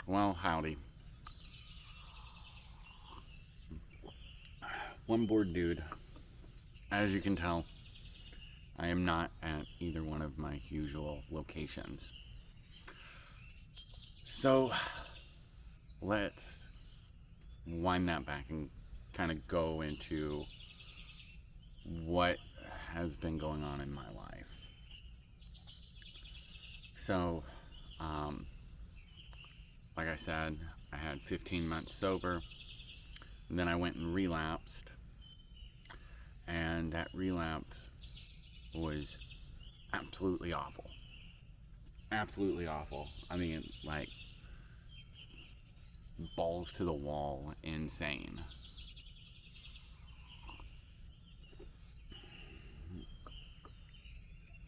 Well, howdy. One bored dude. As you can tell, I am not at either one of my usual locations. So, let's wind that back and kind of go into what has been going on in my life. So, like I said, I had 15 months sober, and then I went and relapsed, and that relapse was absolutely awful. Absolutely awful. I mean, like, balls to the wall, insane.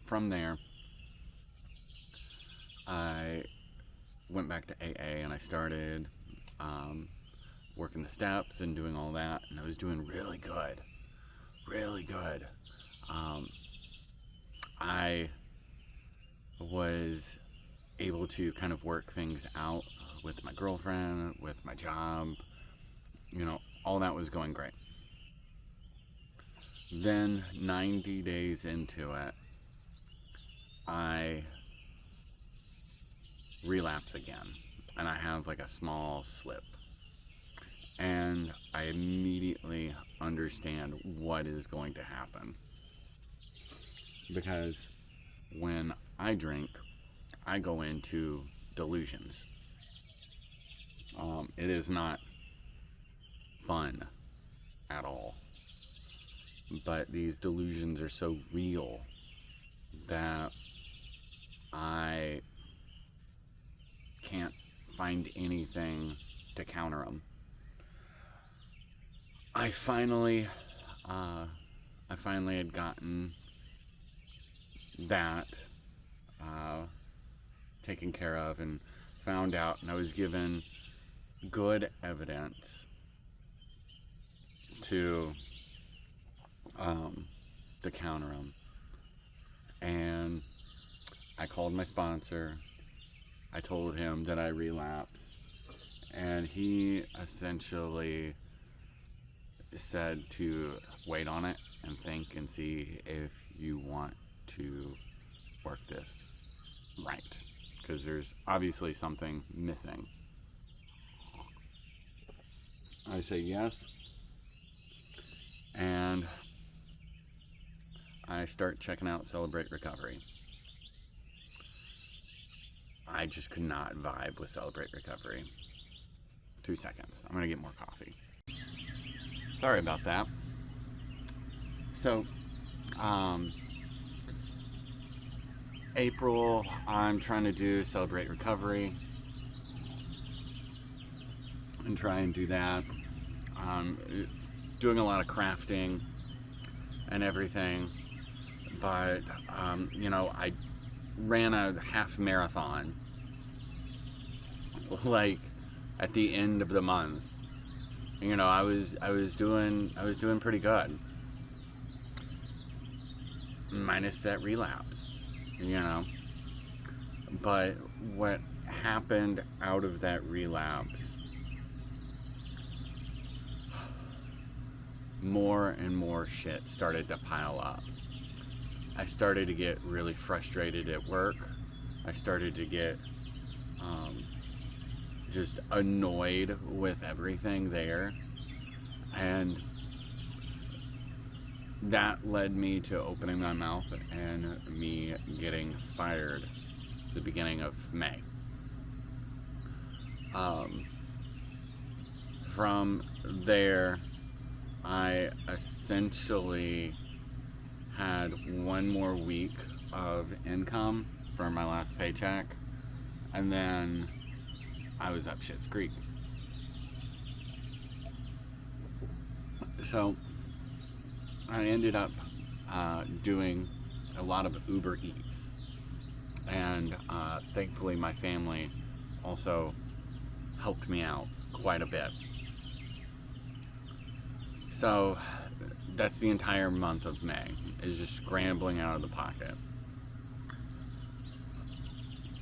From there, I went back to AA and I started working the steps and doing all that, and I was doing really good. Really good. I was able to kind of work things out with my girlfriend, with my job, all that was going great. Then 90 days into it, I relapse again, and I have like a small slip, and I immediately understand what is going to happen, because when I drink, I go into delusions. It is not fun at all, but these delusions are so real that I can't find anything to counter them. I finally had gotten that taken care of and found out, and I was given good evidence to counter them. And I called my sponsor. I told him that I relapsed, and he essentially said to wait on it and think and see if you want to work this right, because there's obviously something missing. I say yes, and I start checking out Celebrate Recovery. I just could not vibe with Celebrate Recovery. 2 seconds. I'm going to get more coffee. Sorry about that. So, April, I'm trying to do Celebrate Recovery and try and do that. Doing a lot of crafting and everything, but, I ran a half marathon like at the end of the month. I was doing pretty good, minus that relapse, but what happened out of that relapse, more and more shit started to pile up. I started to get really frustrated at work. I started to get just annoyed with everything there. And that led me to opening my mouth and me getting fired at the beginning of May. From there, I essentially had one more week of income for my last paycheck, and then I was up shit's creek. So I ended up doing a lot of Uber Eats, and thankfully my family also helped me out quite a bit. So that's the entire month of May, is just scrambling out of the pocket.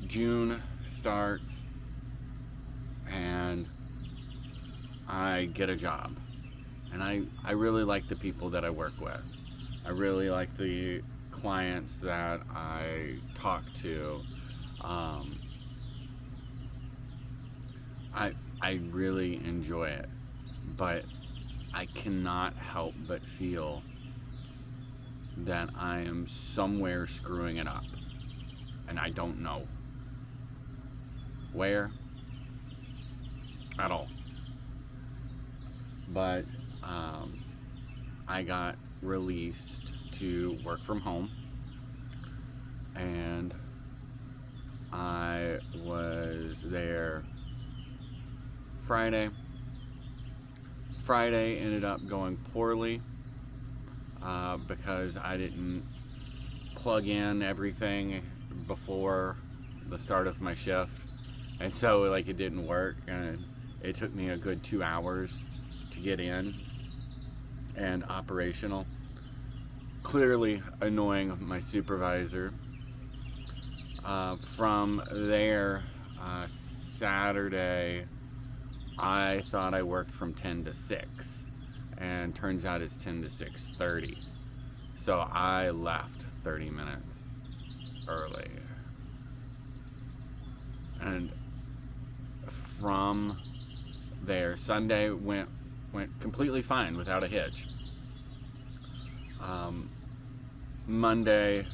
June starts, and I get a job. And I really like the people that I work with. I really like the clients that I talk to. I really enjoy it, but I cannot help but feel that I am somewhere screwing it up, and I don't know where at all. But I got released to work from home, and I was there Friday. Friday ended up going poorly because I didn't plug in everything before the start of my shift, and so like it didn't work, and it took me a good 2 hours to get in and operational. Clearly annoying my supervisor. From there, Saturday, I thought I worked from 10 to 6, and turns out it's 10 to 6:30. So I left 30 minutes early. And from there, Sunday went completely fine without a hitch. Monday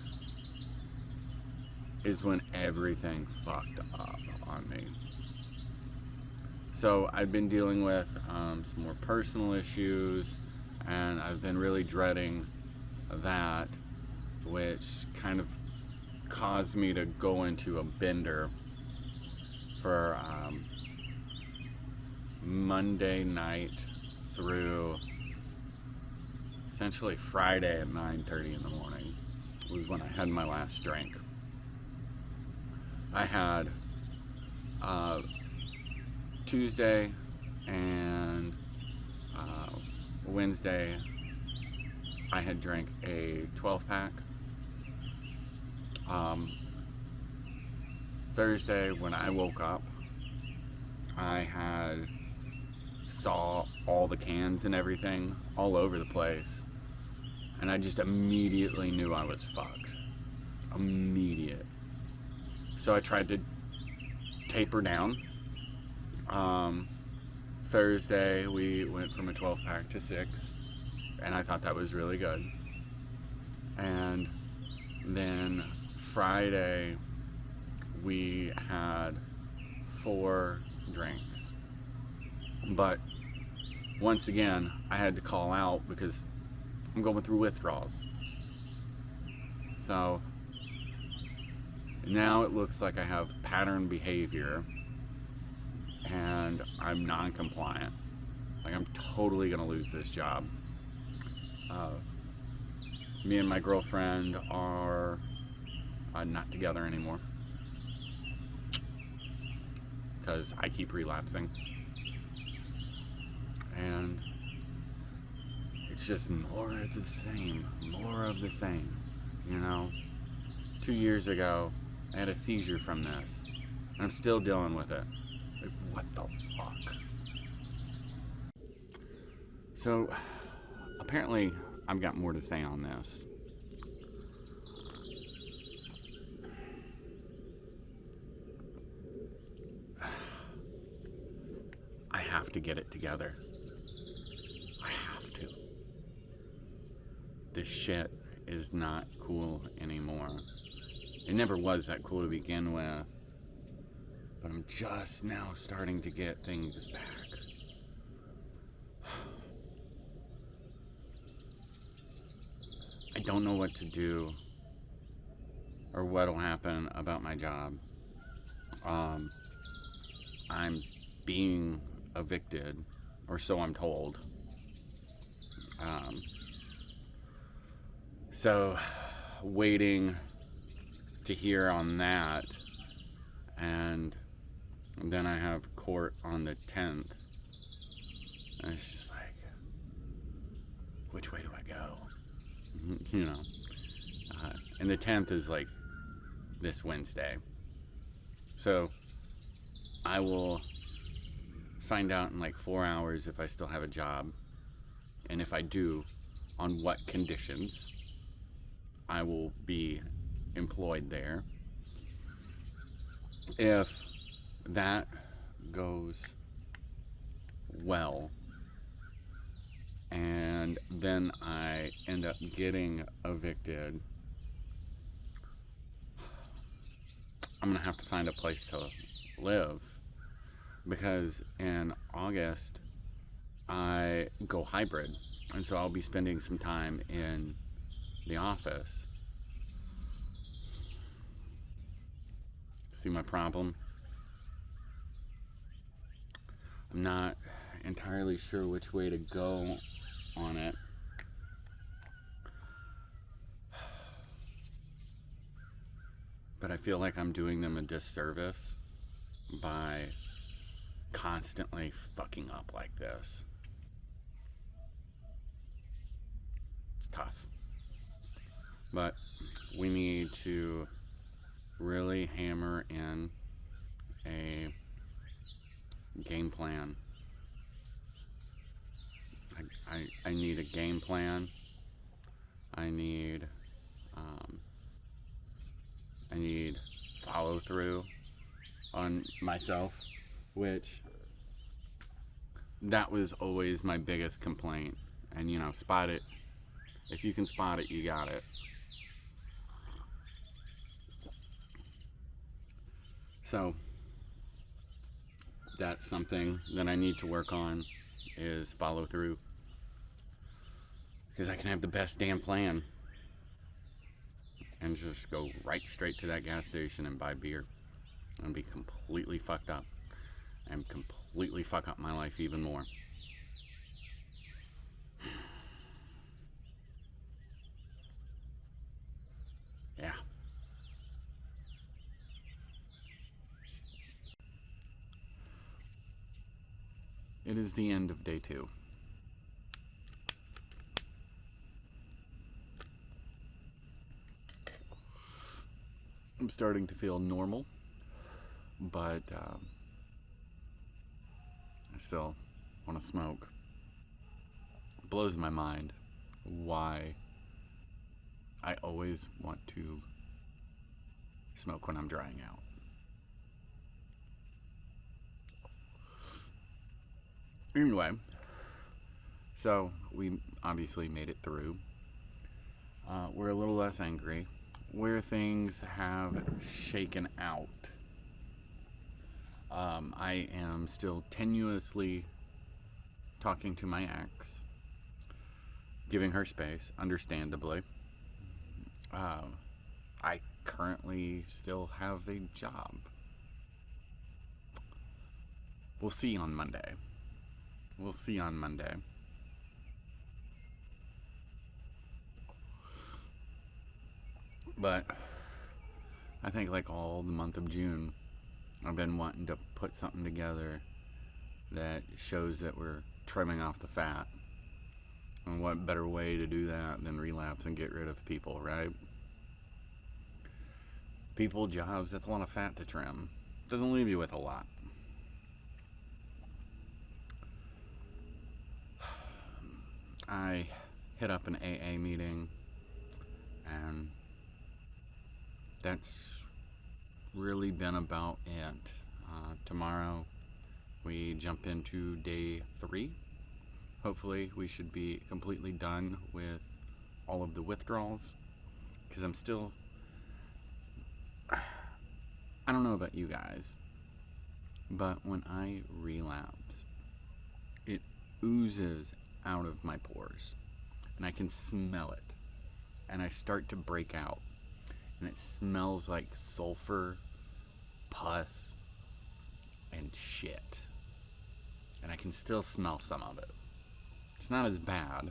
is when everything fucked up on me. So I've been dealing with some more personal issues, and I've been really dreading that, which kind of caused me to go into a bender for Monday night through essentially Friday at 9:30 in the morning was when I had my last drink. I had Tuesday and Wednesday I had drank a 12-pack. Thursday when I woke up, I saw all the cans and everything all over the place, and I just immediately knew I was fucked. Immediate. So I tried to taper down. Thursday we went from a 12-pack to 6, and I thought that was really good. And then Friday we had 4 drinks. But once again, I had to call out because I'm going through withdrawals. So now it looks like I have pattern behavior and I'm non-compliant. Like I'm totally gonna lose this job. Me and my girlfriend are not together anymore because I keep relapsing, and it's just more of the same, you know. 2 years ago I had a seizure from this, and I'm still dealing with it. Like, what the fuck? So apparently I've got more to say on this. I have to get it together. I have to. This shit is not cool anymore. It never was that cool to begin with, but I'm just now starting to get things back. I don't know what to do or what'll happen about my job. I'm being evicted, or so I'm told. So waiting to hear on that, and then I have court on the 10th, and it's just like, which way do I go? You know. And the 10th is like this Wednesday. So I will find out in like 4 hours if I still have a job, and if I do, on what conditions I will be employed there. If that goes well, and then I end up getting evicted, I'm gonna have to find a place to live, because in August I go hybrid, and so I'll be spending some time in the office. See my problem? I'm not entirely sure which way to go on it. But I feel like I'm doing them a disservice by constantly fucking up like this. It's tough. But we need to really hammer in a game plan. I need a game plan. I need follow through on myself, which that was always my biggest complaint. And spot it. If you can spot it, you got it. So that's something that I need to work on, is follow through. Because I can have the best damn plan and just go right straight to that gas station and buy beer and be completely fucked up and completely fuck up my life even more. Yeah. It is the end of day 2. I'm starting to feel normal, but I still want to smoke. It blows my mind why I always want to smoke when I'm drying out. Anyway, so we obviously made it through. We're a little less angry. Where things have shaken out, I am still tenuously talking to my ex, giving her space, understandably. I currently still have a job. We'll see on Monday. But I think like all the month of June, I've been wanting to put something together that shows that we're trimming off the fat. And what better way to do that than relapse and get rid of people, right? People, jobs, that's a lot of fat to trim. Doesn't leave you with a lot. I hit up an AA meeting, and that's really been about it. Tomorrow we jump into day 3. Hopefully we should be completely done with all of the withdrawals, because I'm still, I don't know about you guys, but when I relapse, it oozes out of my pores, and I can smell it, and I start to break out, and it smells like sulfur, pus, and shit, and I can still smell some of it. It's not as bad,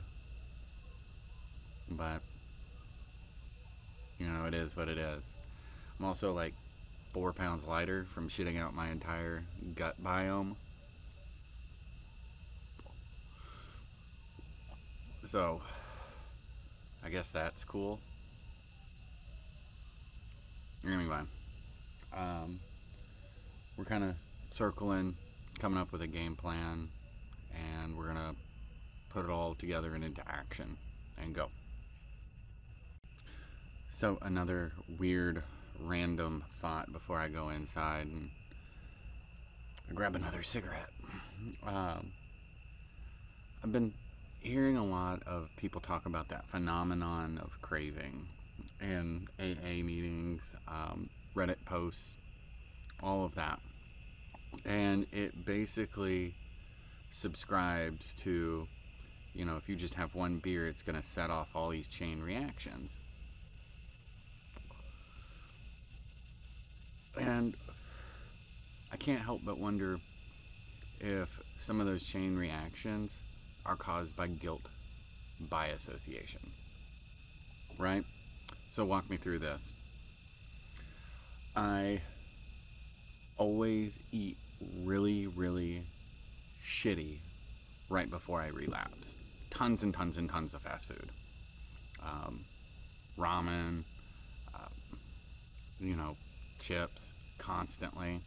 but it is what it is. I'm also like 4 pounds lighter from shitting out my entire gut biome. So, I guess that's cool. Anyway, we're kind of circling coming up with a game plan, and we're going to put it all together and into action and go. So another weird random thought before I go inside and grab another cigarette. I've been hearing a lot of people talk about that phenomenon of craving in AA meetings, Reddit posts, all of that. And it basically subscribes to, if you just have one beer, it's going to set off all these chain reactions. And I can't help but wonder if some of those chain reactions are caused by guilt by association. Right? So walk me through this. I always eat really, really shitty right before I relapse. Tons and tons and tons of fast food. Ramen, chips, constantly.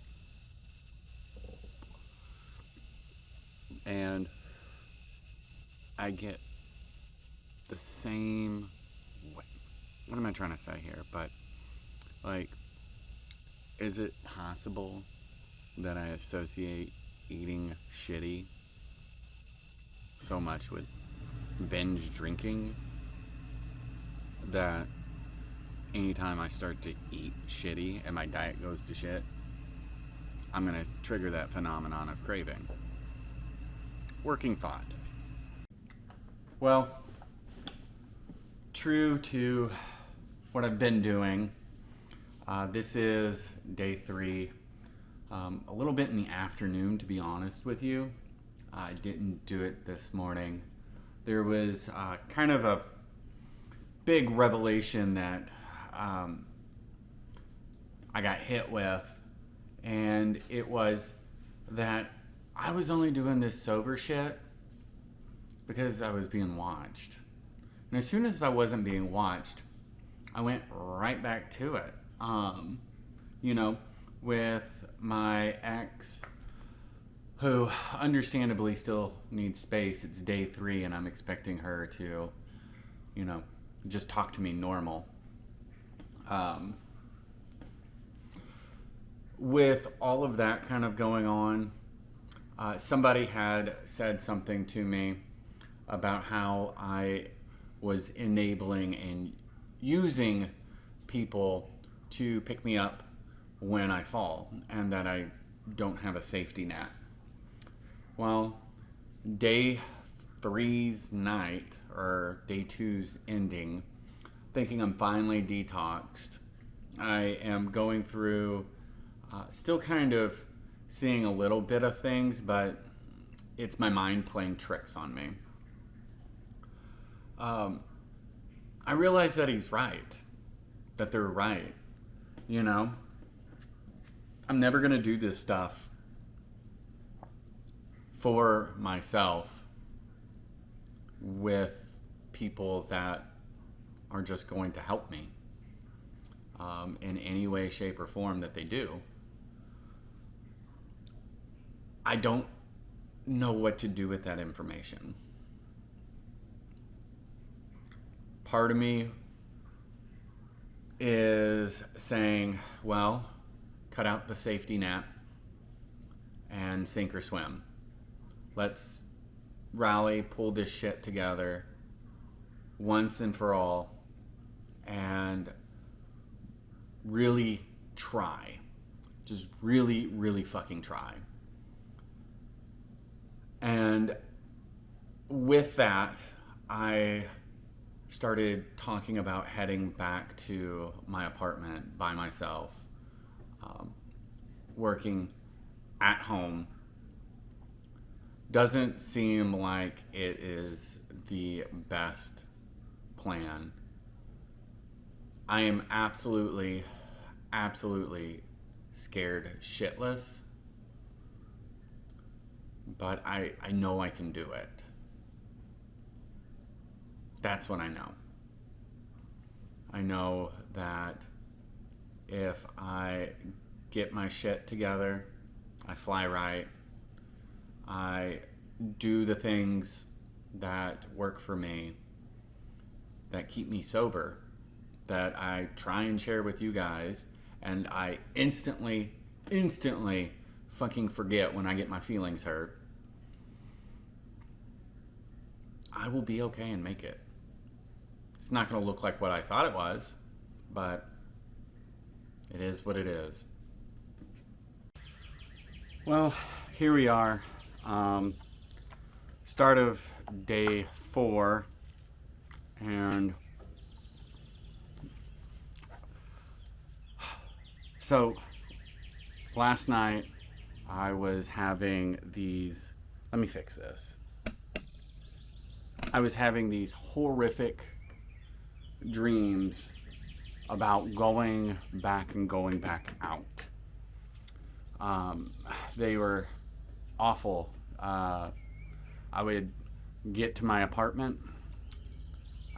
And I get the same, what am I trying to say here? But, is it possible that I associate eating shitty so much with binge drinking that anytime I start to eat shitty and my diet goes to shit, I'm going to trigger that phenomenon of craving? Working thought. Well, true to what I've been doing, this is day 3. A little bit in the afternoon, to be honest with you. I didn't do it this morning. There was kind of a big revelation that I got hit with, and it was that I was only doing this sober shit because I was being watched. And as soon as I wasn't being watched, I went right back to it. With my ex, who understandably still needs space. It's day 3 and I'm expecting her to, just talk to me normal. With all of that kind of going on, somebody had said something to me about how I was enabling and using people to pick me up when I fall, and that I don't have a safety net. Well, day 3's night, or day 2's ending, thinking I'm finally detoxed, I am going through, still kind of seeing a little bit of things, but it's my mind playing tricks on me. I realize that he's right, that they're right. I'm never going to do this stuff for myself with people that are just going to help me in any way, shape, or form that they do. I don't know what to do with that information. Part of me is saying, well, cut out the safety net and sink or swim. Let's rally, pull this shit together once and for all, and really try. Just really, really fucking try. And with that, I started talking about heading back to my apartment by myself, working at home. Doesn't seem like it is the best plan. I am absolutely scared shitless, but I know I can do it. That's what I know. I know that if I get my shit together, I fly right, I do the things that work for me, that keep me sober, that I try and share with you guys, and I instantly fucking forget when I get my feelings hurt, I will be okay and make it. It's not going to look like what I thought it was, but it is what it is. Well, here we are. Start of day 4, and so last night I was having these, let me fix this. I was having these horrific dreams about going back and going back out. They were awful. I would get to my apartment,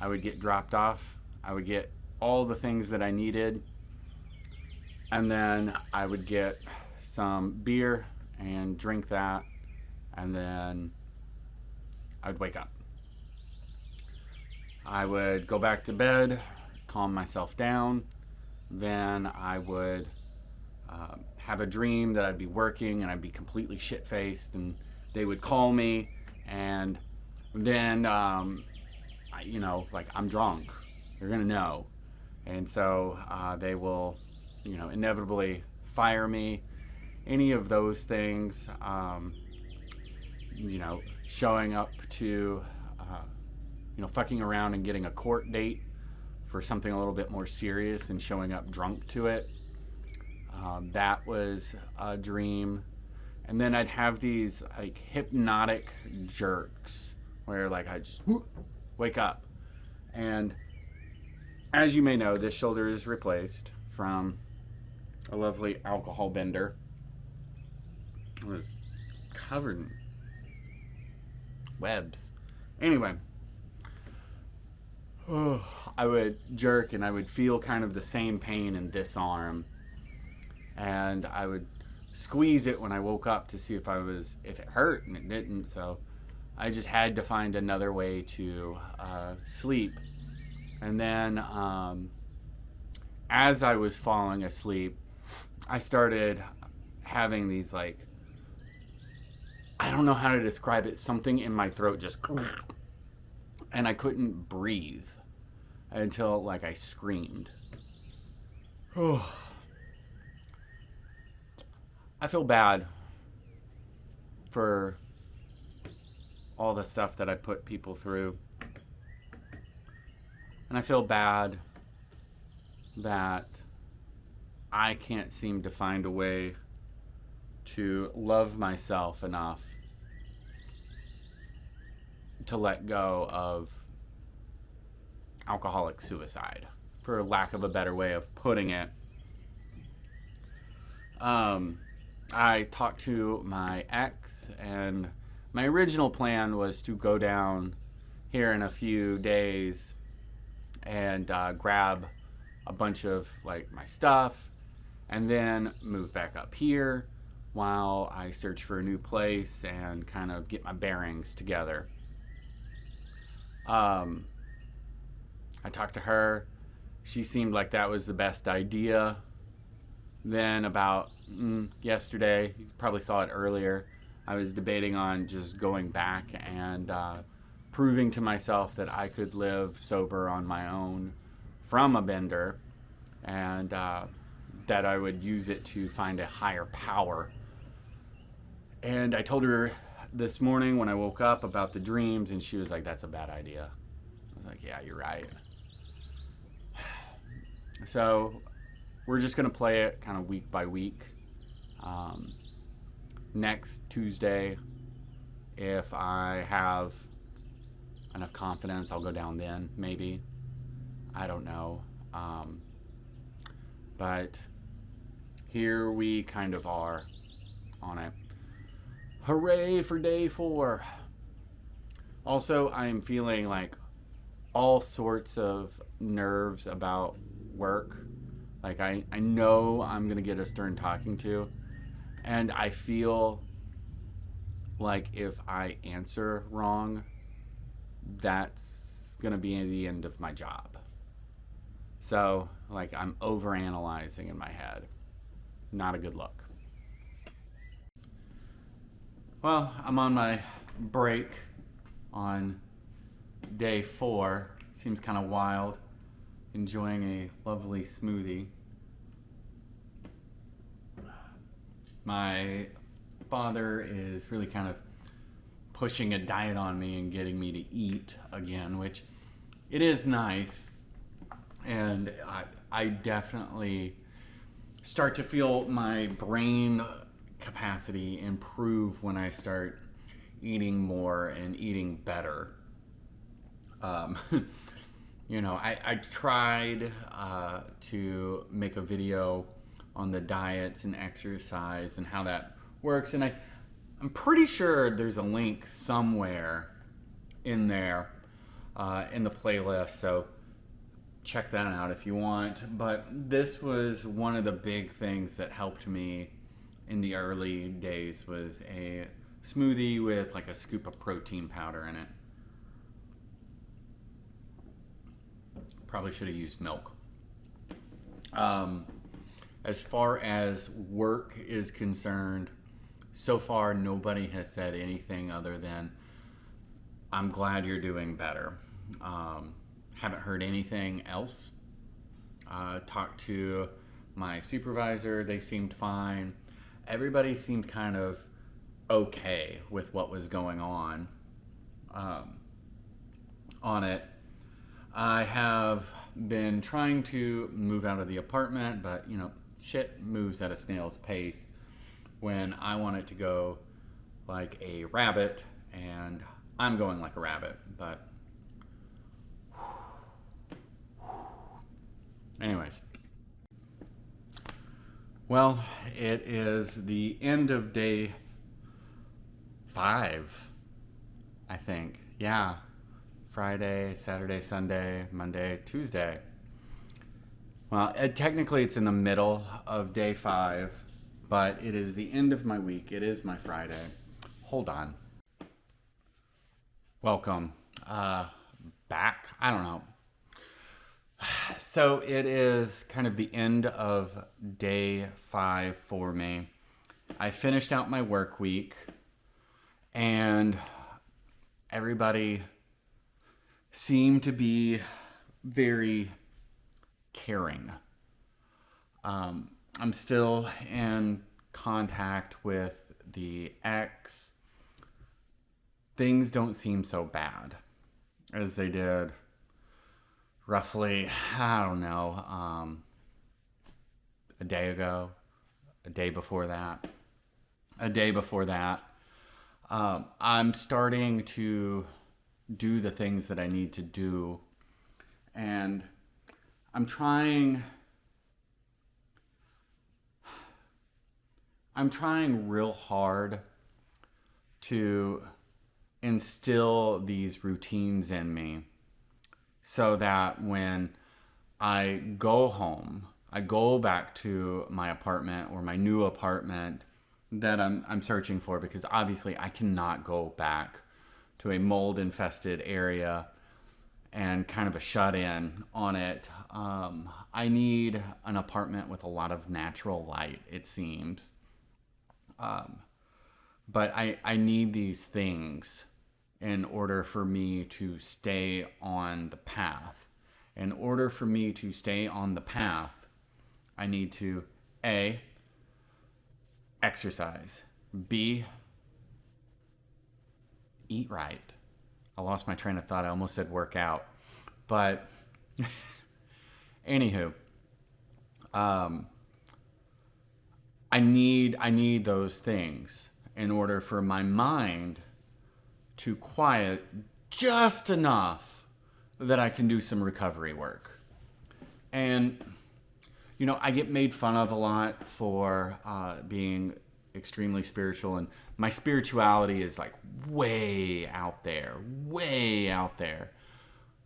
I would get dropped off, I would get all the things that I needed, and then I would get some beer and drink that, and then I would wake up. I would go back to bed, calm myself down, then I would have a dream that I'd be working and I'd be completely shit-faced, and they would call me, and then I'm drunk, you're gonna know, and so they will inevitably fire me. Any of those things, showing up to fucking around and getting a court date for something a little bit more serious and showing up drunk to it. That was a dream. And then I'd have these like hypnotic jerks where like I just wake up. And as you may know, this shoulder is replaced from a lovely alcohol bender. It was covered in webs. Anyway, I would jerk and I would feel kind of the same pain in this arm. And I would squeeze it when I woke up to see if it hurt, and it didn't. So I just had to find another way to sleep. And then as I was falling asleep, I started having these like, I don't know how to describe it, something in my throat just, and I couldn't breathe until like I screamed. I feel bad for all the stuff that I put people through. And I feel bad that I can't seem to find a way to love myself enough to let go of alcoholic suicide, for lack of a better way of putting it. I talked to my ex, and my original plan was to go down here in a few days and grab a bunch of like my stuff and then move back up here while I search for a new place and kind of get my bearings together. I talked to her. She seemed like that was the best idea. Then about yesterday, you probably saw it earlier, I was debating on just going back and proving to myself that I could live sober on my own from a bender, and that I would use it to find a higher power. And I told her this morning when I woke up about the dreams, and she was like, that's a bad idea. I was like, yeah, you're right. So we're just going to play it kind of week by week. Next Tuesday, if I have enough confidence, I'll go down then, maybe. I don't know. But here we kind of are on it. Hooray for day 4. Also, I'm feeling like all sorts of nerves about work. Like I know I'm going to get a stern talking to, and I feel like if I answer wrong, that's gonna be the end of my job. So like I'm overanalyzing in my head. Not a good look. Well, I'm on my break on day 4. Seems kind of wild. Enjoying a lovely smoothie. My father is really kind of pushing a diet on me and getting me to eat again, which it is nice. And I definitely start to feel my brain capacity improve when I start eating more and eating better. I tried to make a video on the diets and exercise and how that works, and I'm pretty sure there's a link somewhere in there in the playlist, so check that out if you want. But this was one of the big things that helped me in the early days, was a smoothie with like a scoop of protein powder in it. Probably should have used milk. As far as work is concerned, so far nobody has said anything other than, I'm glad you're doing better. Haven't heard anything else. Talked to my supervisor, they seemed fine. Everybody seemed kind of okay with what was going on it. I have been trying to move out of the apartment, but shit moves at a snail's pace when I want it to go like a rabbit, and I'm going like a rabbit. But anyways, well, it is the end of day 5, I think. Yeah. Friday, Saturday, Sunday, Monday, Tuesday. Well, technically it's in the middle of day 5, but it is the end of my week. It is my Friday. Hold on. Welcome back. I don't know. So it is kind of the end of day 5 for me. I finished out my work week, and everybody seemed to be very caring. I'm still in contact with the ex. Things don't seem so bad as they did roughly, I don't know, a day ago, a day before that, a day before that. I'm starting to do the things that I need to do, and I'm trying real hard to instill these routines in me so that when I go home, I go back to my apartment or my new apartment that I'm searching for, because obviously I cannot go back to a mold infested area and kind of a shut-in on it. I need an apartment with a lot of natural light, it seems. But I need these things in order for me to stay on the path. In order for me to stay on the path, I need to A, exercise, B, eat right. I lost my train of thought. I almost said work out. But anywho, I need those things in order for my mind to quiet just enough that I can do some recovery work. And I get made fun of a lot for being extremely spiritual, and my spirituality is like way out there.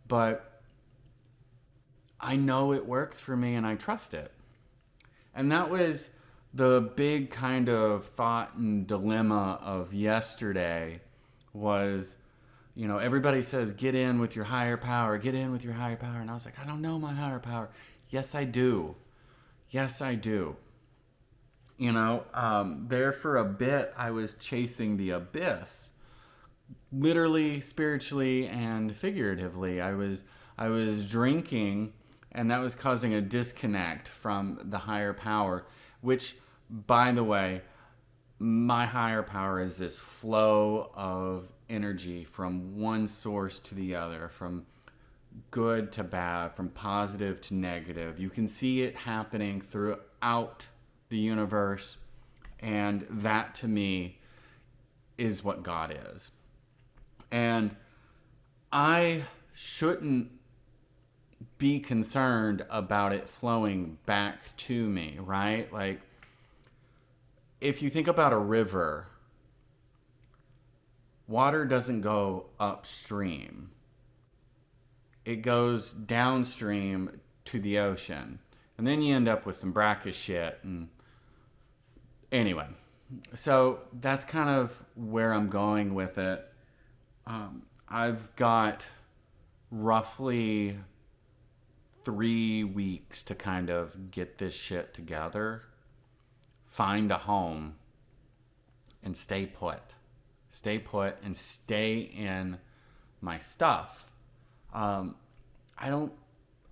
But I know it works for me, and I trust it. And that was the big kind of thought and dilemma of yesterday was, everybody says, get in with your higher power, get in with your higher power. And I was like, I don't know my higher power. Yes, I do. Yes, I do. There for a bit, I was chasing the abyss, literally, spiritually, and figuratively. I was drinking, and that was causing a disconnect from the higher power, which, by the way, my higher power is this flow of energy from one source to the other, from good to bad, from positive to negative. You can see it happening throughout the universe, and that to me is what God is. And I shouldn't be concerned about it flowing back to me, right? Like, if you think about a river, water doesn't go upstream. It goes downstream to the ocean. And then you end up with some brackish shit. And anyway, so that's kind of where I'm going with it. I've got roughly 3 weeks to kind of get this shit together, find a home, and stay put. Stay put and stay in my stuff. I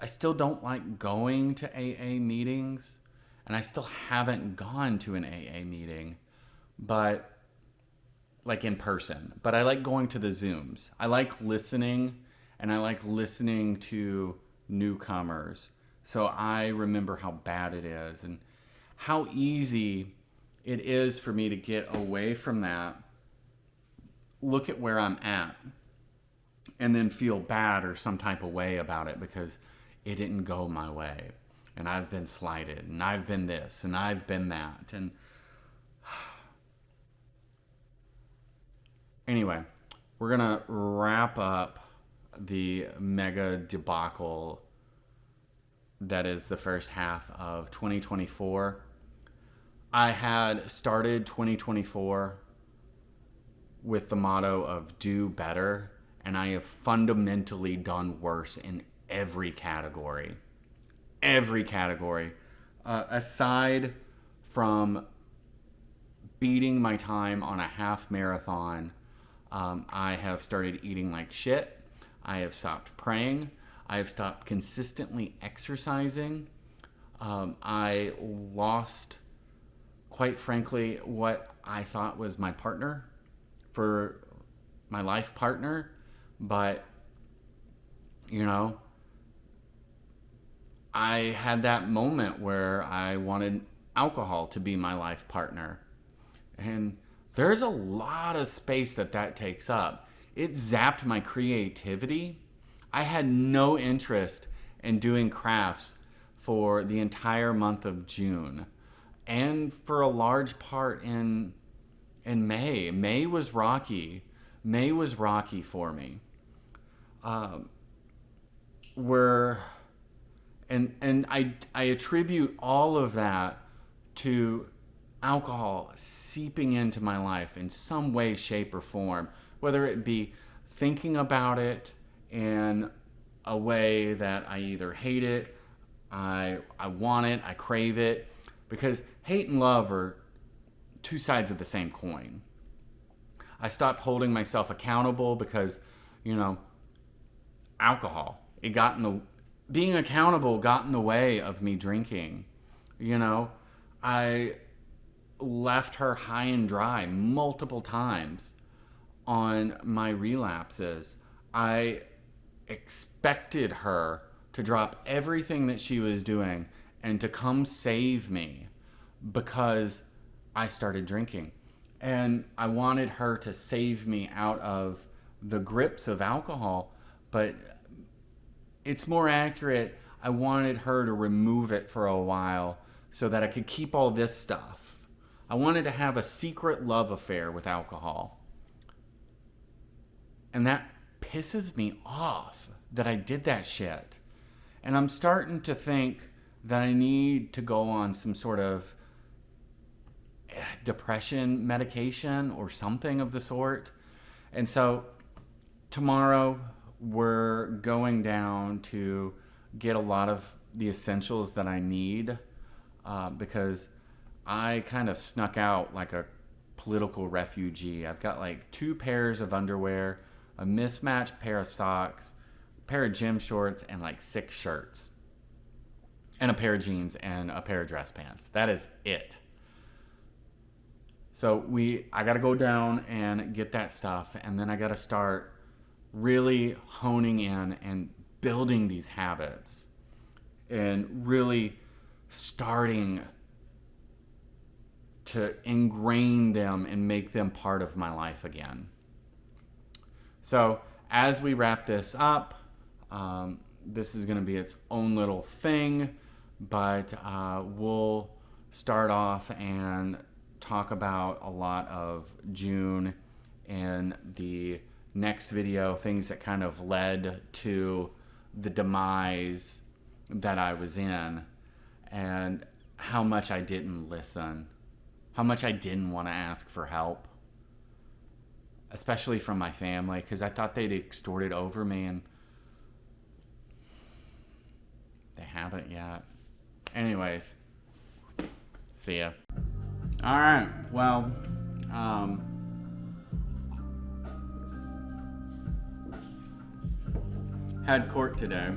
still don't like going to AA meetings, and I still haven't gone to an AA meeting, but like in person. But I like going to the Zooms. I like listening, and I like listening to newcomers. So I remember how bad it is and how easy it is for me to get away from that, look at where I'm at, and then feel bad or some type of way about it because it didn't go my way. And I've been slighted, and I've been this, and I've been that. And anyway, we're going to wrap up the mega debacle that is the first half of 2024. I had started 2024 with the motto of do better, and I have fundamentally done worse in every category. Every category. Aside from beating my time on a half marathon, I have started eating like shit. I have stopped praying. I have stopped consistently exercising. I lost, quite frankly, what I thought was my partner, for my life partner. But, I had that moment where I wanted alcohol to be my life partner. And there's a lot of space that takes up. It zapped my creativity. I had no interest in doing crafts for the entire month of June, and for a large part in May. May was rocky. May was rocky for me. I attribute all of that to alcohol seeping into my life in some way, shape, or form, whether it be thinking about it in a way that I either hate it, I want it, I crave it, because hate and love are two sides of the same coin. I stopped holding myself accountable because, alcohol, being accountable got in the way of me drinking. I left her high and dry multiple times on my relapses. I expected her to drop everything that she was doing and to come save me because I started drinking. And I wanted her to save me out of the grips of alcohol, but it's more accurate, I wanted her to remove it for a while so that I could keep all this stuff. I wanted to have a secret love affair with alcohol. And that pisses me off that I did that shit. And I'm starting to think that I need to go on some sort of depression medication or something of the sort. And so tomorrow we're going down to get a lot of the essentials that I need, because I kind of snuck out like a political refugee. I've got like 2 pairs of underwear, a mismatched pair of socks, a pair of gym shorts, and like 6 shirts, and a pair of jeans and a pair of dress pants. That is it. So I got to go down and get that stuff, and then I got to start really honing in and building these habits and really starting to ingrain them and make them part of my life again. So as we wrap this up, this is going to be its own little thing, but we'll start off and talk about a lot of June in the next video, things that kind of led to the demise that I was in, and how much I didn't listen, how much I didn't want to ask for help, especially from my family, because I thought they'd extorted over me, and they haven't yet. Anyways, see ya. All right, well, had court today.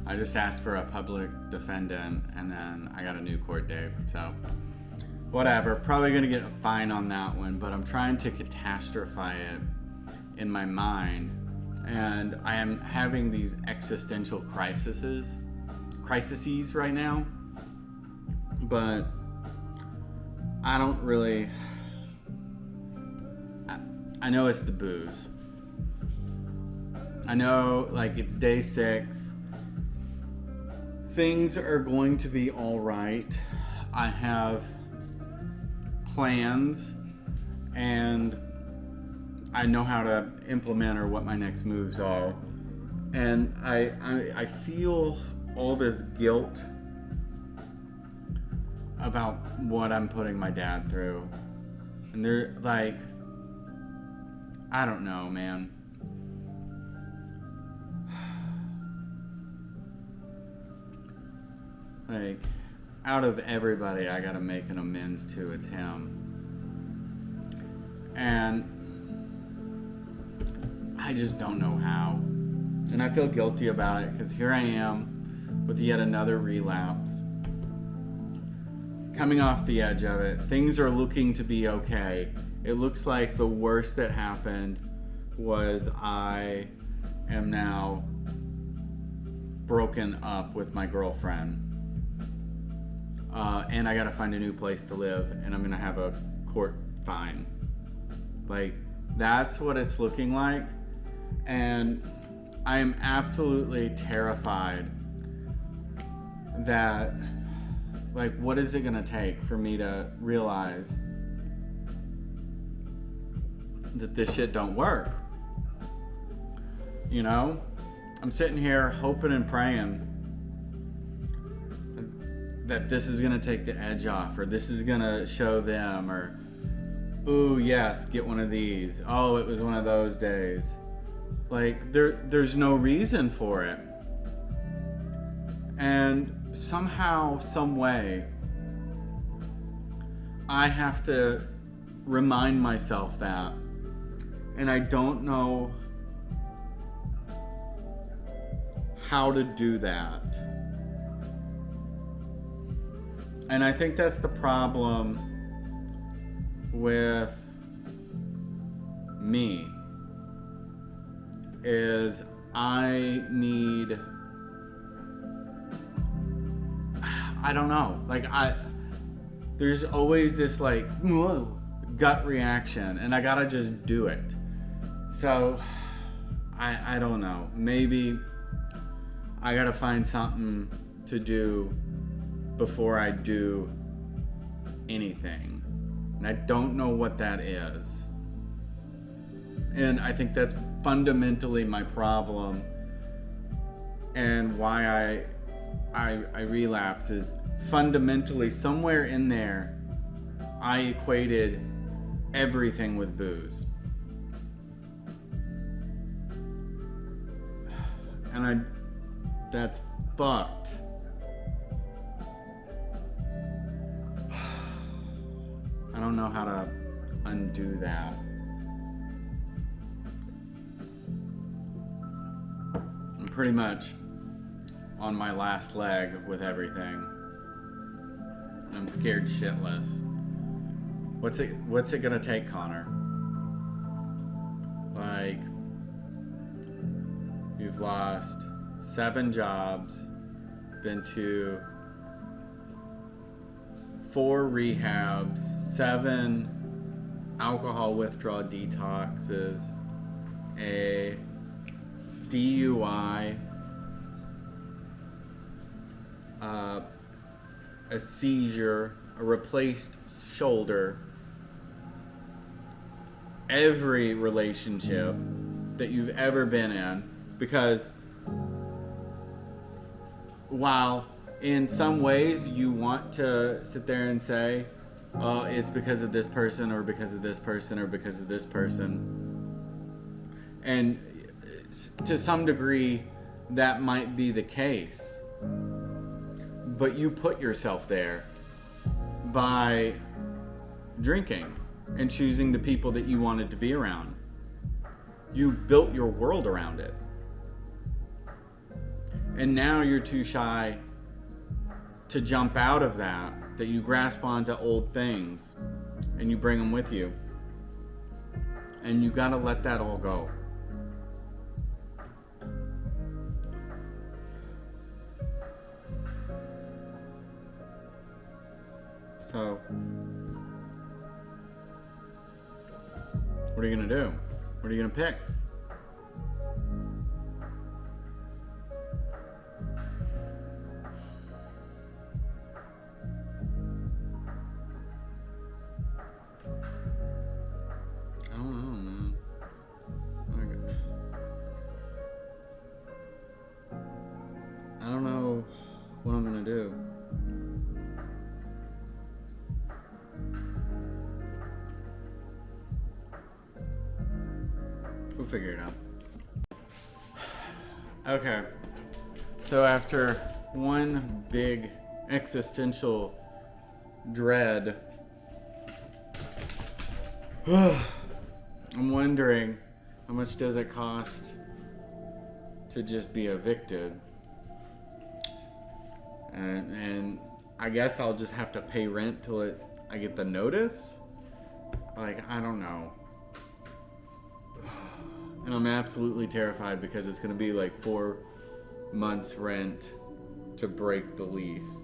I just asked for a public defendant, and then I got a new court date, so whatever. Probably gonna get a fine on that one, but I'm trying to catastrophize it in my mind, and I am having these existential crises right now, but I don't really, I know it's the booze. I know, like, it's day 6. Things are going to be all right. I have plans, and I know how to implement or what my next moves are. And I feel all this guilt about what I'm putting my dad through. And they're like, I don't know, man. Like, out of everybody I gotta make an amends to, it's him. And I just don't know how. And I feel guilty about it, because here I am with yet another relapse. Coming off the edge of it. Things are looking to be okay. It looks like the worst that happened was I am now broken up with my girlfriend. And I gotta find a new place to live, and I'm gonna have a court fine. Like, that's what it's looking like. And I am absolutely terrified that, like, what is it gonna take for me to realize that this shit don't work? You know? I'm sitting here hoping and praying that this is gonna take the edge off, or this is gonna show them, or, ooh, yes, get one of these. Oh, it was one of those days. Like, there's no reason for it. And somehow, some way, I have to remind myself that. And I don't know how to do that. And I think that's the problem with me, is I need, I don't know, like, there's always this, like, gut reaction, and I gotta just do it. So I don't know, maybe I gotta find something to do before I do anything. And I don't know what that is. And I think that's fundamentally my problem, and why I relapse is fundamentally, somewhere in there, I equated everything with booze. And that's fucked. I don't know how to undo that. I'm pretty much on my last leg with everything. I'm scared shitless. What's it gonna take, Connor? Like, you've lost 7 jobs, been to 4 rehabs, 7 alcohol withdrawal detoxes, a DUI, a seizure, a replaced shoulder, every relationship that you've ever been in, because while in some ways you want to sit there and say, oh, it's because of this person or because of this person or because of this person, and to some degree that might be the case, but you put yourself there by drinking and choosing the people that you wanted to be around. You built your world around it. And now you're too shy to jump out of that you grasp onto old things and you bring them with you. And you gotta let that all go. So, what are you gonna do? What are you gonna pick? I don't know, man. I don't know what I'm gonna do. We'll figure it out. Okay. So after one big existential dread, I'm wondering, how much does it cost to just be evicted? And I guess I'll just have to pay rent till I get the notice? Like, I don't know. And I'm absolutely terrified because it's going to be like 4 months rent to break the lease.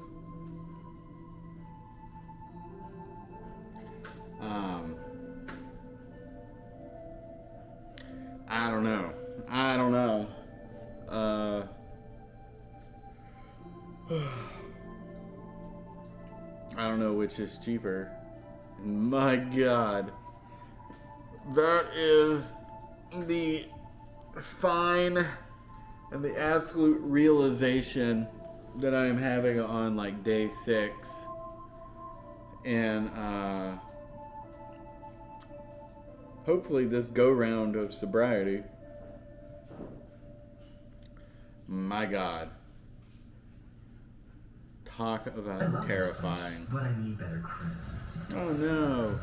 I don't know. I don't know which is cheaper. My God. That is the fine and the absolute realization that I am having on like day 6. And hopefully this go round of sobriety. My God. Talk about terrifying. But I need better credit. Oh no.